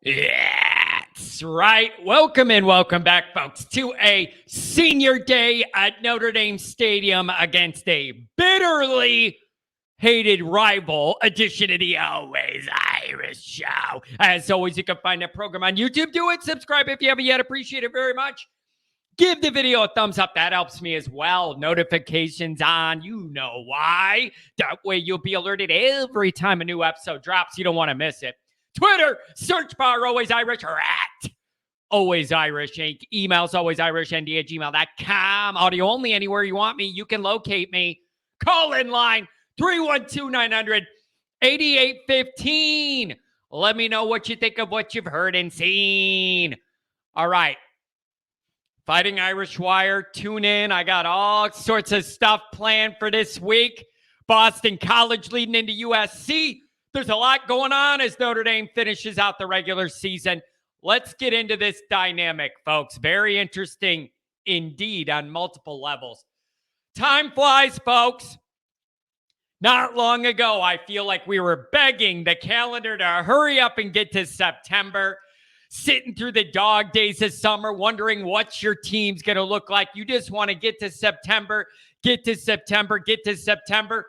That's right. Welcome and welcome back, folks, to a senior day at Notre Dame Stadium against a bitterly hated rival edition of the Always Irish Show. As always, you can find that program on YouTube. Do it. Subscribe if you haven't yet. Appreciate it very much. Give the video a thumbs up. That helps me as well. Notifications on. You know why. That way you'll be alerted every time a new episode drops. You don't want to miss it. Twitter, search bar Always Irish or at Always Irish Inc. Emails alwaysirishnd@gmail.com. Audio only anywhere you want me. You can locate me. Call in line 312-900-8815. Let me know what you think of what you've heard and seen. All right. Fighting Irish Wire, tune in. I got all sorts of stuff planned for this week. Boston College leading into USC. There's a lot going on as Notre Dame finishes out the regular season. Let's get into this dynamic, folks. Very interesting indeed on multiple levels. Time flies, folks. Not long ago, I feel like we were begging the calendar to hurry up and get to September. Sitting through the dog days of summer, wondering what your team's going to look like. You just want to get to September, get to September, get to September.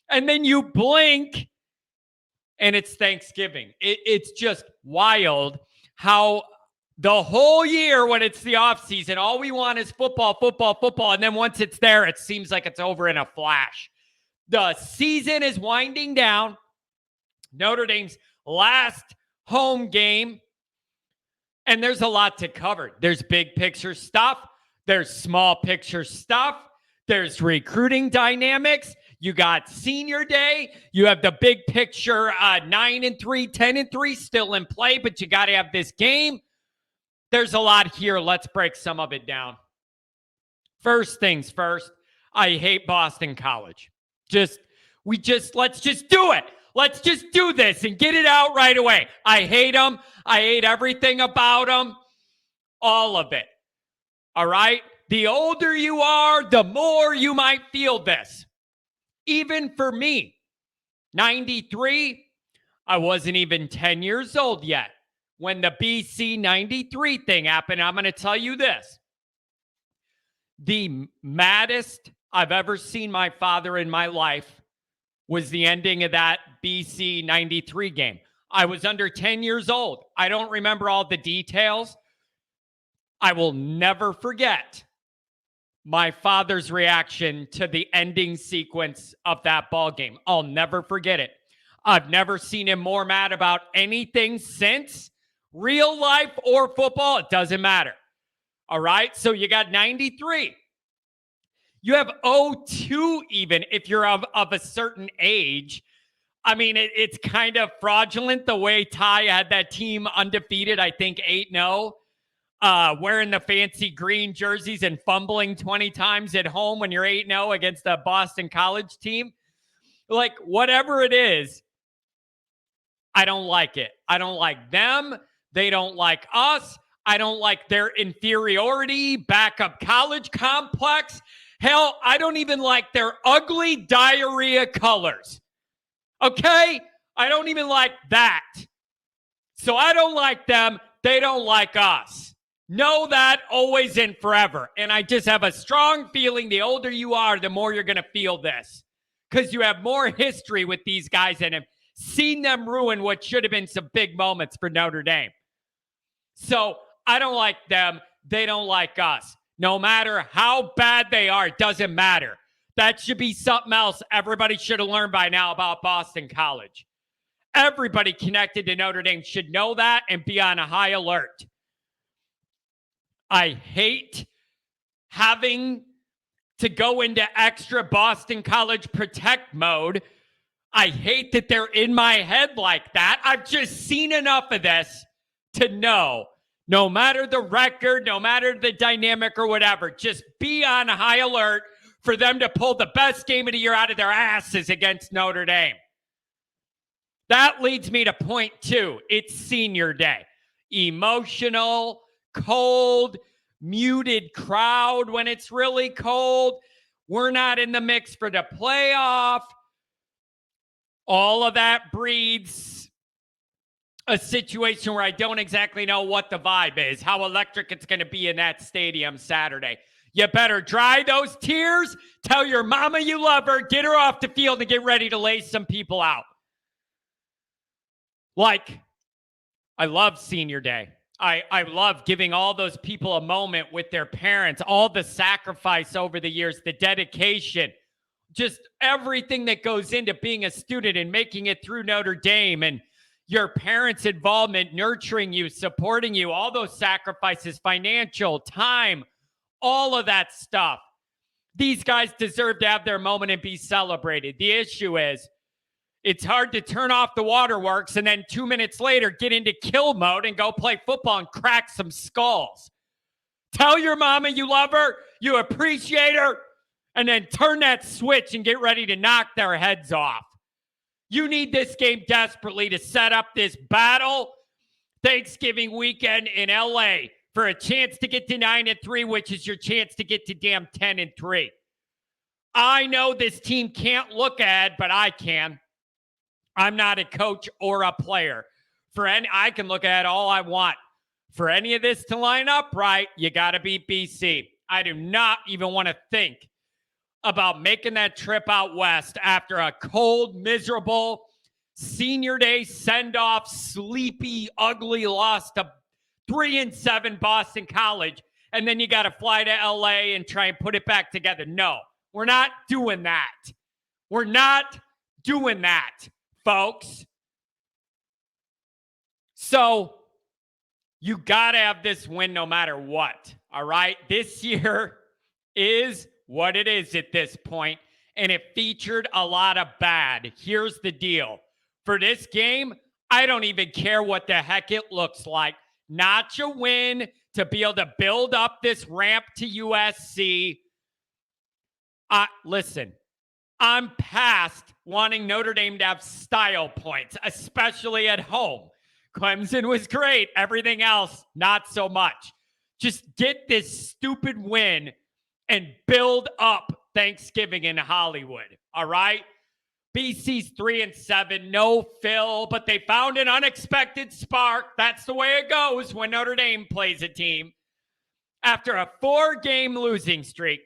And then you blink and it's Thanksgiving. It's just wild how the whole year when it's the off season, all we want is football, football, football. And then once it's there, it seems like it's over in a flash. The season is winding down. Notre Dame's last home game. And there's a lot to cover. There's big picture stuff. There's small picture stuff. There's recruiting dynamics. You got senior day. You have the big picture 9-3, 10-3 still in play, but you got to have this game. There's a lot here. Let's break some of it down. First things first, I hate Boston College. Let's just do it. Let's just do this and get it out right away. I hate them. I hate everything about them. All of it. All right? The older you are, the more you might feel this. Even for me, 93, I wasn't even 10 years old yet when the BC 93 thing happened. I'm going to tell you this. The maddest I've ever seen my father in my life was the ending of that BC 93 game. I was under 10 years old. I don't remember all the details. I will never forget my father's reaction to the ending sequence of that ball game. I'll never forget it. I've never seen him more mad about anything since. Real life or football, it doesn't matter. All right, so you got 93. You have 02 even if you're of a certain age. I mean, it's kind of fraudulent the way Ty had that team undefeated, I think 8-0, wearing the fancy green jerseys and fumbling 20 times at home when you're 8-0 against a Boston College team. Like, whatever it is, I don't like it. I don't like them. They don't like us. I don't like their inferiority, backup college complex. Hell, I don't even like their ugly diarrhea colors. Okay? I don't even like that. So I don't like them. They don't like us. Know that always and forever. And I just have a strong feeling the older you are, the more you're going to feel this. Because you have more history with these guys and have seen them ruin what should have been some big moments for Notre Dame. So I don't like them. They don't like us. No matter how bad they are, it doesn't matter. That should be something else everybody should have learned by now about Boston College. Everybody connected to Notre Dame should know that and be on a high alert. I hate having to go into extra Boston College protect mode. I hate that they're in my head like that. I've just seen enough of this to know. No matter the record, no matter the dynamic or whatever, just be on high alert for them to pull the best game of the year out of their asses against Notre Dame. That leads me to point two. It's senior day. Emotional, cold, muted crowd when it's really cold. We're not in the mix for the playoff. All of that breeds a situation where I don't exactly know what the vibe is, how electric it's going to be in that stadium Saturday. You better dry those tears, tell your mama you love her, get her off the field, and get ready to lay some people out. Like, I love senior day. I love giving all those people a moment with their parents, all the sacrifice over the years, the dedication, just everything that goes into being a student and making it through Notre Dame, and your parents' involvement, nurturing you, supporting you, all those sacrifices, financial, time, all of that stuff. These guys deserve to have their moment and be celebrated. The issue is, it's hard to turn off the waterworks and then 2 minutes later get into kill mode and go play football and crack some skulls. Tell your mama you love her, you appreciate her, and then turn that switch and get ready to knock their heads off. You need this game desperately to set up this battle Thanksgiving weekend in LA for a chance to get to 9-3, which is your chance to get to damn 10-3. I know this team can't look ahead, but I can. I'm not a coach or a player. I can look at all I want. For any of this to line up right, you got to beat BC. I do not even want to think about making that trip out west after a cold, miserable senior day send-off, sleepy, ugly loss to 3-7 Boston College, and then you got to fly to LA and try and put it back together. No, we're not doing that. We're not doing that, folks. So you got to have this win no matter what, all right? This year is what it is at this point, and it featured a lot of bad. Here's the deal. For this game, I don't even care what the heck it looks like. Notch a win to be able to build up this ramp to USC. Listen, I'm past wanting Notre Dame to have style points, especially at home. Clemson was great. Everything else, not so much. Just get this stupid win and build up Thanksgiving in Hollywood. All right? BC's 3-7, no Phil, but they found an unexpected spark. That's the way it goes when Notre Dame plays a team. After a 4-game losing streak,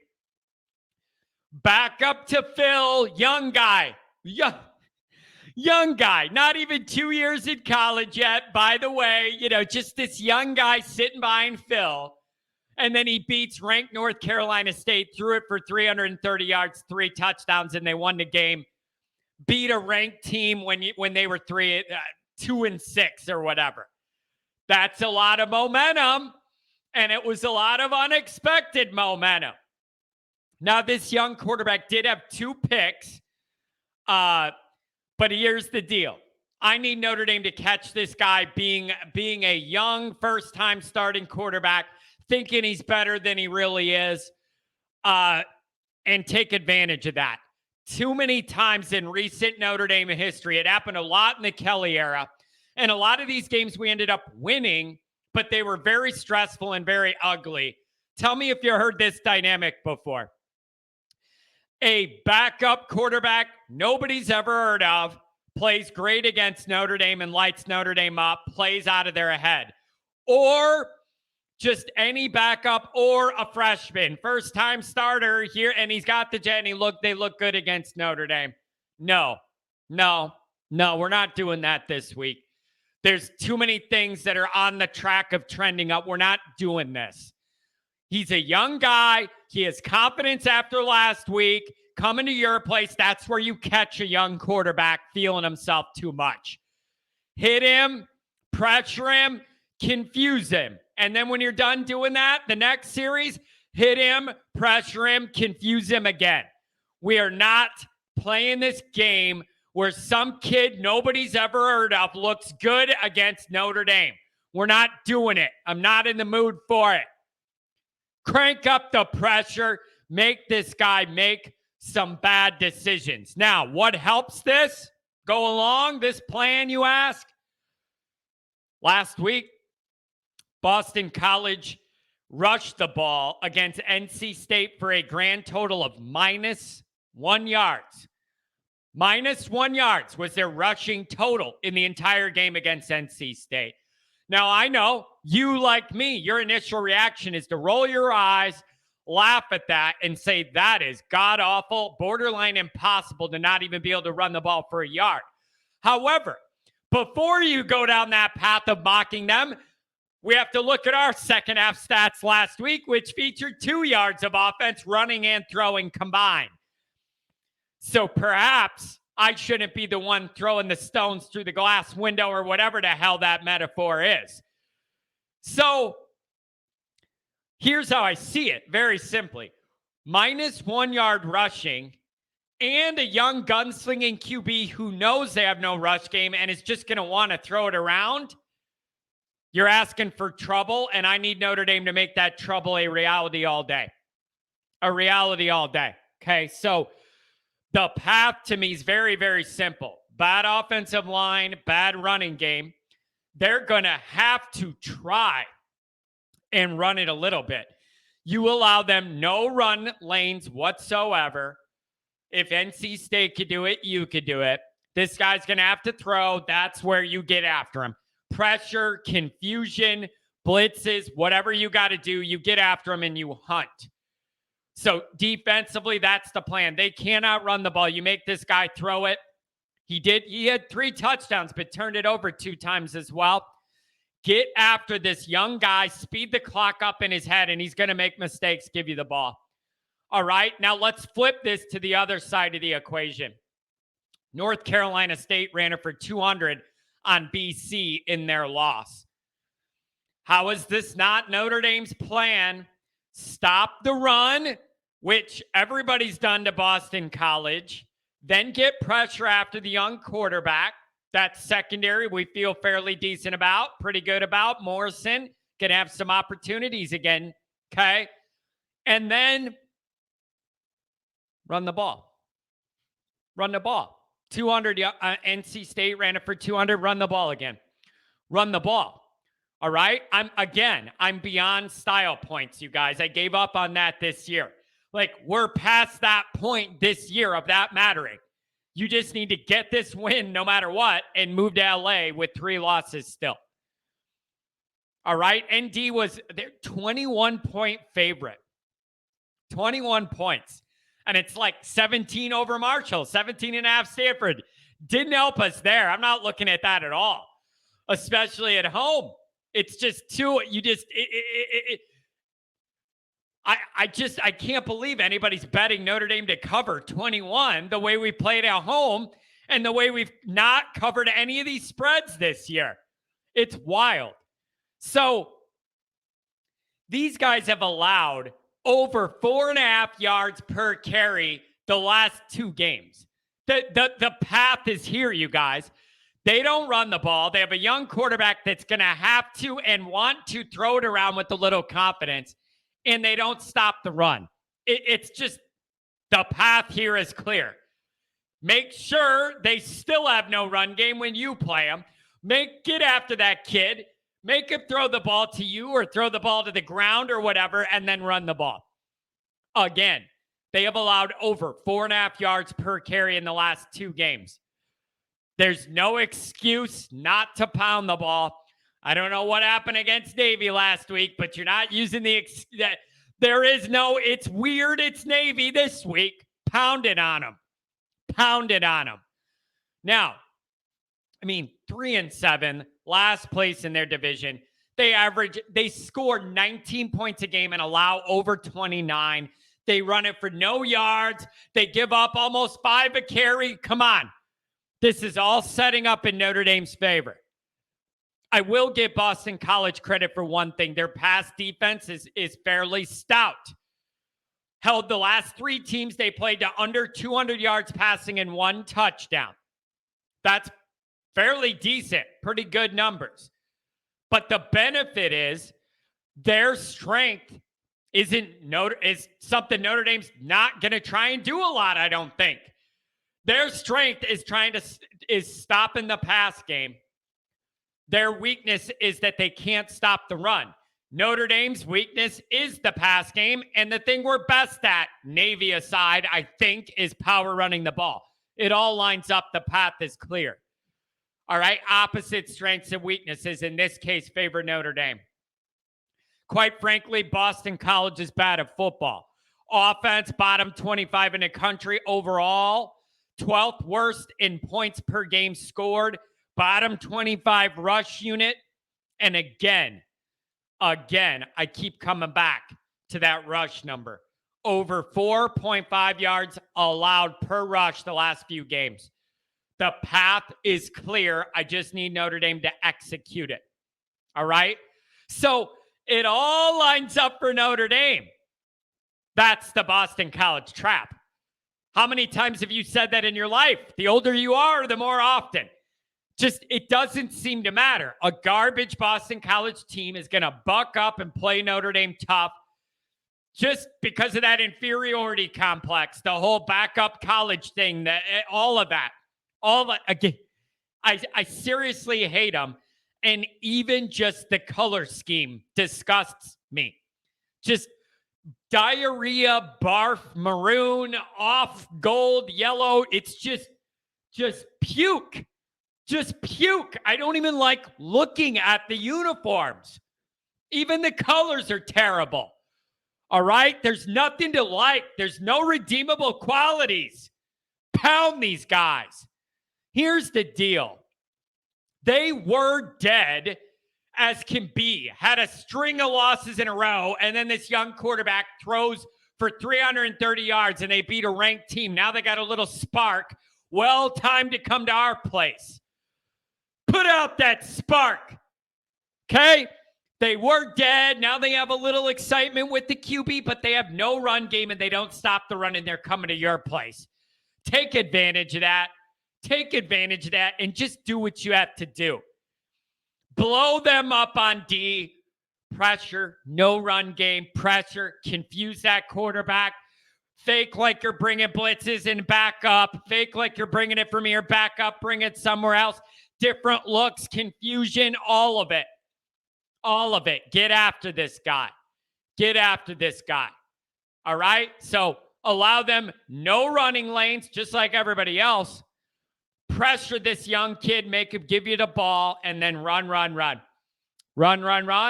back up to Phil, young guy, not even 2 years in college yet, by the way, just this young guy sitting behind Phil. And then he beats ranked North Carolina State, threw it for 330 yards, 3 touchdowns, and they won the game. Beat a ranked team when they were 2-6 or whatever. That's a lot of momentum, and it was a lot of unexpected momentum. Now, this young quarterback did have 2 picks, but here's the deal. I need Notre Dame to catch this guy being a young first-time starting quarterback, thinking he's better than he really is, and take advantage of that. Too many times in recent Notre Dame history, it happened a lot in the Kelly era, and a lot of these games we ended up winning, but they were very stressful and very ugly. Tell me if you heard this dynamic before. A backup quarterback nobody's ever heard of plays great against Notre Dame and lights Notre Dame up, plays out of their head. Or just any backup or a freshman, first-time starter here, and he's got the jet, and they look good against Notre Dame. No, we're not doing that this week. There's too many things that are on the track of trending up. We're not doing this. He's a young guy. He has confidence after last week. Coming to your place, that's where you catch a young quarterback feeling himself too much. Hit him, pressure him, confuse him. And then when you're done doing that, the next series, hit him, pressure him, confuse him again. We are not playing this game where some kid nobody's ever heard of looks good against Notre Dame. We're not doing it. I'm not in the mood for it. Crank up the pressure. Make this guy make some bad decisions. Now, what helps this go along, this plan, you ask? Last week, Boston College rushed the ball against NC State for a grand total of -1 yards. -1 yards was their rushing total in the entire game against NC State. Now, I know you, like me, your initial reaction is to roll your eyes, laugh at that, and say that is god-awful, borderline impossible to not even be able to run the ball for a yard. However, before you go down that path of mocking them, we have to look at our second half stats last week, which featured 2 yards of offense running and throwing combined. So perhaps I shouldn't be the one throwing the stones through the glass window or whatever the hell that metaphor is. So here's how I see it, very simply. -1 yard rushing and a young gunslinging QB who knows they have no rush game and is just going to want to throw it around. You're asking for trouble, and I need Notre Dame to make that trouble a reality all day. A reality all day. Okay, so the path to me is very, very simple. Bad offensive line, bad running game. They're going to have to try and run it a little bit. You allow them no run lanes whatsoever. If NC State could do it, you could do it. This guy's going to have to throw. That's where you get after him. Pressure, confusion, blitzes, whatever you got to do, you get after him and you hunt. So defensively, that's the plan. They cannot run the ball. You make this guy throw it. He did. He had 3 touchdowns, but turned it over 2 times as well. Get after this young guy, speed the clock up in his head, and he's going to make mistakes, give you the ball. All right, now let's flip this to the other side of the equation. North Carolina State ran it for 200 on BC in their loss. How is this not Notre Dame's plan? Stop the run, which everybody's done to Boston College, then get pressure after the young quarterback. That secondary we feel fairly decent about, pretty good about. Morrison can have some opportunities again, okay? And then run the ball. Run the ball. 200, NC State ran it for 200. Run the ball again. Run the ball. All right? I'm beyond style points, you guys. I gave up on that this year. Like, we're past that point this year of that mattering. You just need to get this win no matter what and move to LA with 3 losses still. All right? ND was their 21-point favorite. 21 points. And it's like 17 over Marshall, 17.5 Stanford. Didn't help us there. I'm not looking at that at all, especially at home. It's just too, I can't believe anybody's betting Notre Dame to cover 21 the way we played at home and the way we've not covered any of these spreads this year. It's wild. So these guys have allowed over 4.5 yards per carry the last 2 games. The path is here, you guys. They don't run the ball. They have a young quarterback that's going to have to and want to throw it around with a little confidence, and they don't stop the run. It's just the path here is clear. Make sure they still have no run game when you play them. Get after that kid. Make him throw the ball to you or throw the ball to the ground or whatever, and then run the ball. Again, they have allowed over 4.5 yards per carry in the last 2 games. There's no excuse not to pound the ball. I don't know what happened against Navy last week, but you're not using there is no, it's weird, it's Navy this week. Pound it on them. Pound it on them. Now, 3-7, last place in their division. They score 19 points a game and allow over 29. They run it for no yards. They give up almost 5 a carry. Come on. This is all setting up in Notre Dame's favor. I will give Boston College credit for one thing. Their pass defense is fairly stout. Held the last 3 teams they played to under 200 yards passing and 1 touchdown. That's fairly decent, pretty good numbers. But the benefit is their strength is something Notre Dame's not going to try and do a lot, I don't think. Their strength is stopping the pass game. Their weakness is that they can't stop the run. Notre Dame's weakness is the pass game, and the thing we're best at, Navy aside, I think, is power running the ball. It all lines up. The path is clear. All right. Opposite strengths and weaknesses in this case favor Notre Dame. Quite frankly, Boston College is bad at football. Offense, bottom 25 in the country overall, 12th worst in points per game scored, bottom 25 rush unit. And again, I keep coming back to that rush number. Over 4.5 yards allowed per rush the last few games. The path is clear. I just need Notre Dame to execute it. All right? So it all lines up for Notre Dame. That's the Boston College trap. How many times have you said that in your life? The older you are, the more often. Just, it doesn't seem to matter. A garbage Boston College team is going to buck up and play Notre Dame tough just because of that inferiority complex, the whole backup college thing, all of that. Again, I seriously hate them. And even just the color scheme disgusts me. Just diarrhea, barf, maroon, off, gold, yellow. It's just puke. Just puke. I don't even like looking at the uniforms. Even the colors are terrible. All right? There's nothing to like. There's no redeemable qualities. Pound these guys. Here's the deal. They were dead as can be, had a string of losses in a row, and then this young quarterback throws for 330 yards, and they beat a ranked team. Now they got a little spark. Well, time to come to our place. Put out that spark. Okay? They were dead. Now they have a little excitement with the QB, but they have no run game, and they don't stop the run, and they're coming to your place. Take advantage of that. Take advantage of that and just do what you have to do. Blow them up on D. Pressure, no run game, pressure, confuse that quarterback. Fake like you're bringing blitzes and back up. Fake like you're bringing it from here, back up, bring it somewhere else. Different looks, confusion, all of it. All of it. Get after this guy. Get after this guy. All right? So allow them no running lanes, just like everybody else. Pressure this young kid, make him give you the ball, and then run. Run,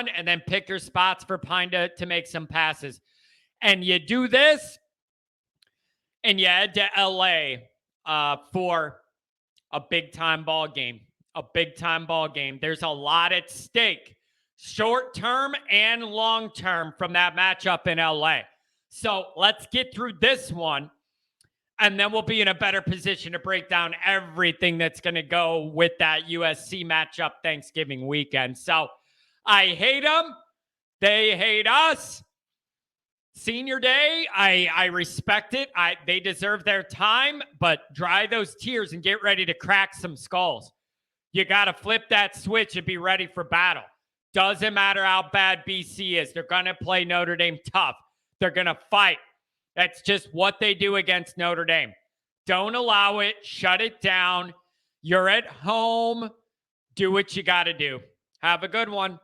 and then pick your spots for Pine to make some passes. And you do this, and you head to LA for a big-time ball game. A big-time ball game. There's a lot at stake, short-term and long-term, from that matchup in LA. So let's get through this one. And then we'll be in a better position to break down everything that's going to go with that USC matchup Thanksgiving weekend. So I hate them. They hate us. Senior day, I respect it. They deserve their time, but dry those tears and get ready to crack some skulls. You got to flip that switch and be ready for battle. Doesn't matter how bad BC is. They're going to play Notre Dame tough. They're going to fight. That's just what they do against Notre Dame. Don't allow it. Shut it down. You're at home. Do what you got to do. Have a good one.